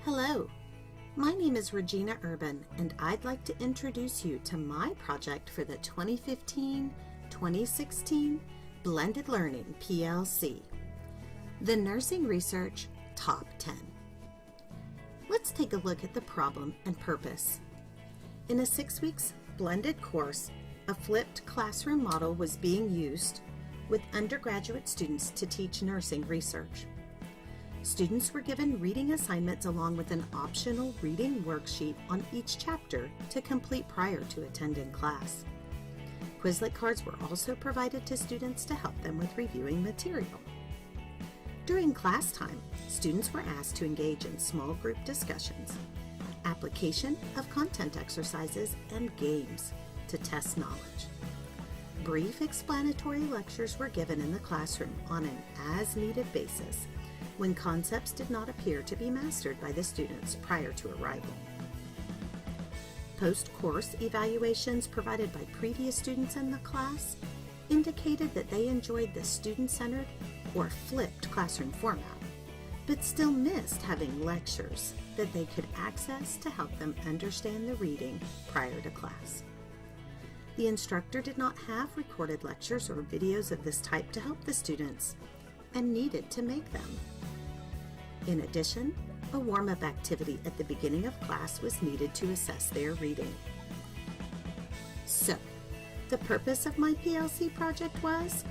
Hello, my name is Regina Urban, and I'd like to introduce you to my project for the 2015-2016 Blended Learning PLC, the Nursing Research Top 10. Let's take a look at the problem and purpose. In a 6 weeks blended course, a flipped classroom model was being used with undergraduate students to teach nursing research. Students were given reading assignments along with an optional reading worksheet on each chapter to complete prior to attending class. Quizlet cards were also provided to students to help them with reviewing material. During class time, students were asked to engage in small group discussions, application of content exercises, and games to test knowledge. Brief explanatory lectures were given in the classroom on an as-needed basis when concepts did not appear to be mastered by the students prior to arrival. Post-course evaluations provided by previous students in the class indicated that they enjoyed the student-centered or flipped classroom format, but still missed having lectures that they could access to help them understand the reading prior to class. The instructor did not have recorded lectures or videos of this type to help the students and needed to make them. In addition, a warm-up activity at the beginning of class was needed to assess their reading. So, the purpose of my PLC project was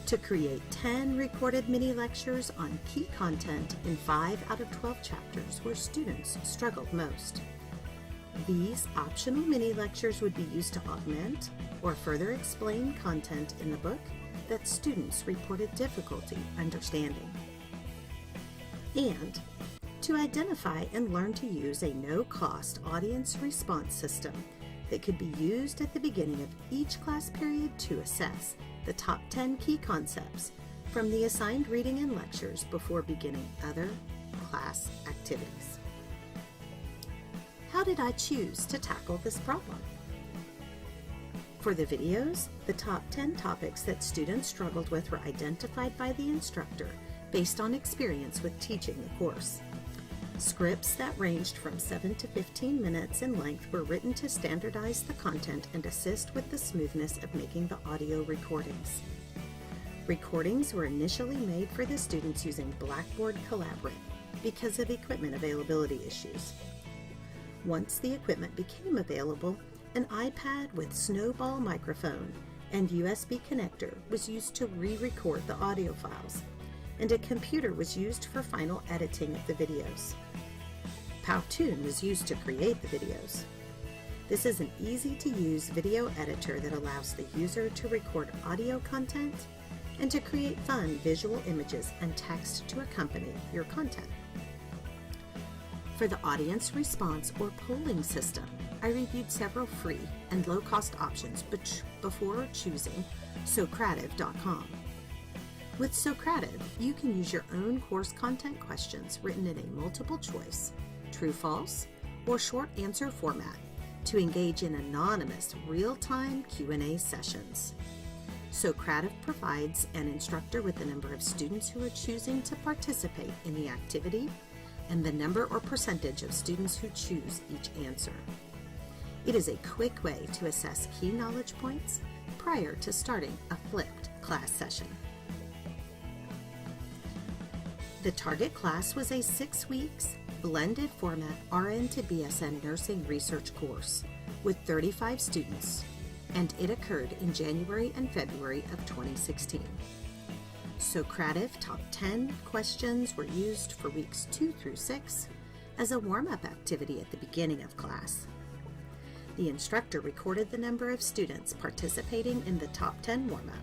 to create 10 recorded mini lectures on key content in 5 out of 12 chapters where students struggled most. These optional mini lectures would be used to augment or further explain content in the book that students reported difficulty understanding, and to identify and learn to use a no-cost audience response system that could be used at the beginning of each class period to assess the top 10 key concepts from the assigned reading and lectures before beginning other class activities. How did I choose to tackle this problem? For the videos, the top 10 topics that students struggled with were identified by the instructor based on experience with teaching the course. Scripts that ranged from 7 to 15 minutes in length were written to standardize the content and assist with the smoothness of making the audio recordings. Recordings were initially made for the students using Blackboard Collaborate because of equipment availability issues. Once the equipment became available, an iPad with snowball microphone and USB connector was used to re-record the audio files, and a computer was used for final editing of the videos. Powtoon was used to create the videos. This is an easy-to-use video editor that allows the user to record audio content and to create fun visual images and text to accompany your content. For the audience response or polling system, I reviewed several free and low-cost options before choosing Socrative.com. With Socrative, you can use your own course content questions written in a multiple choice, true-false, or short answer format to engage in anonymous real-time Q&A sessions. Socrative provides an instructor with the number of students who are choosing to participate in the activity and the number or percentage of students who choose each answer. It is a quick way to assess key knowledge points prior to starting a flipped class session. The target class was a 6 weeks blended format RN to BSN nursing research course with 35 students, and it occurred in January and February of 2016. Socrative Top 10 questions were used for weeks 2 through 6 as a warm-up activity at the beginning of class. The instructor recorded the number of students participating in the Top 10 warm-up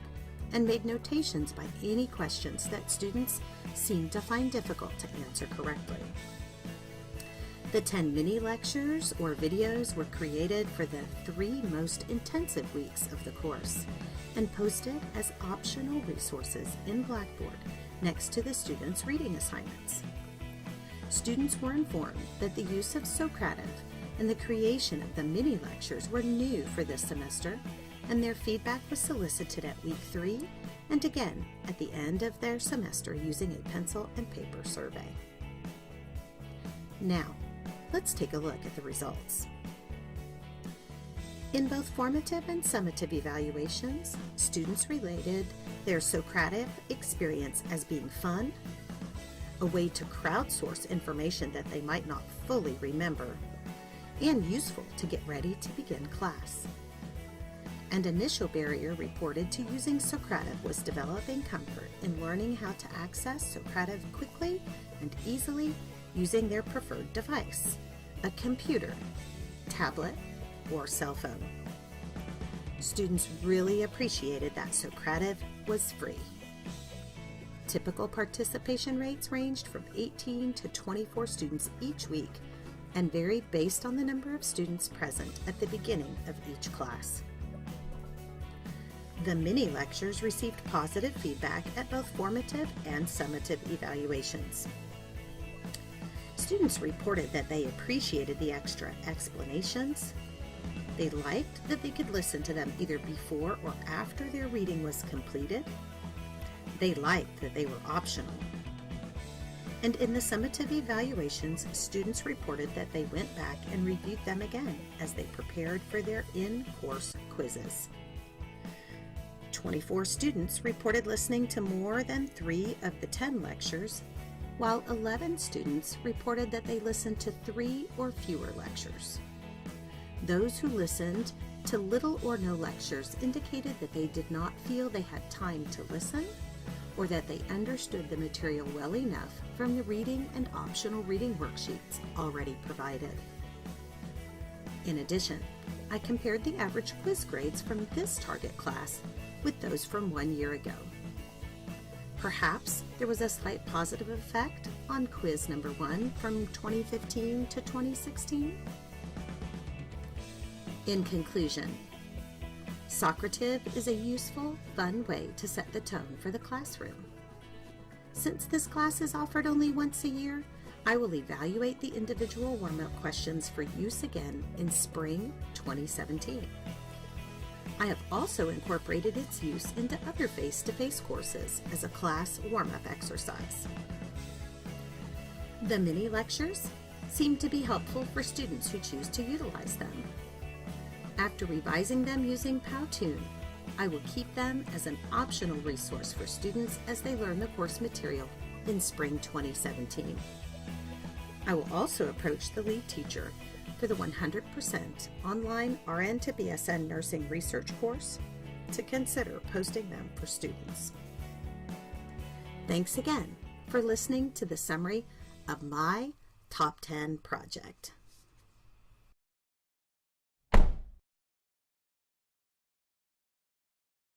and made notations by any questions that students seemed to find difficult to answer correctly. The 10 mini lectures or videos were created for the 3 most intensive weeks of the course and posted as optional resources in Blackboard next to the students' reading assignments. Students were informed that the use of Socrative and the creation of the mini lectures were new for this semester, and their feedback was solicited at week 3 and again at the end of their semester using a pencil and paper survey. Now, let's take a look at the results. In both formative and summative evaluations, students related their Socrative experience as being fun, a way to crowdsource information that they might not fully remember, and useful to get ready to begin class. An initial barrier reported to using Socrative was developing comfort in learning how to access Socrative quickly and easily using their preferred device, a computer, tablet, or cell phone. Students really appreciated that Socrative was free. Typical participation rates ranged from 18 to 24 students each week and varied based on the number of students present at the beginning of each class. The mini lectures received positive feedback at both formative and summative evaluations. Students reported that they appreciated the extra explanations. They liked that they could listen to them either before or after their reading was completed. They liked that they were optional. And in the summative evaluations, students reported that they went back and reviewed them again as they prepared for their in-course quizzes. 24 students reported listening to more than 3 of the 10 lectures, while 11 students reported that they listened to 3 or fewer lectures. Those who listened to little or no lectures indicated that they did not feel they had time to listen, or that they understood the material well enough from the reading and optional reading worksheets already provided. In addition, I compared the average quiz grades from this target class with those from 1 year ago. Perhaps there was a slight positive effect on quiz number 1 from 2015 to 2016. In conclusion, Socrative is a useful, fun way to set the tone for the classroom. Since this class is offered only once a year, I will evaluate the individual warm-up questions for use again in spring 2017. I have also incorporated its use into other face-to-face courses as a class warm-up exercise. The mini lectures seem to be helpful for students who choose to utilize them. After revising them using Powtoon, I will keep them as an optional resource for students as they learn the course material in spring 2017. I will also approach the lead teacher for the 100% online RN to BSN nursing research course to consider posting them for students. Thanks again for listening to the summary of my Top 10 project.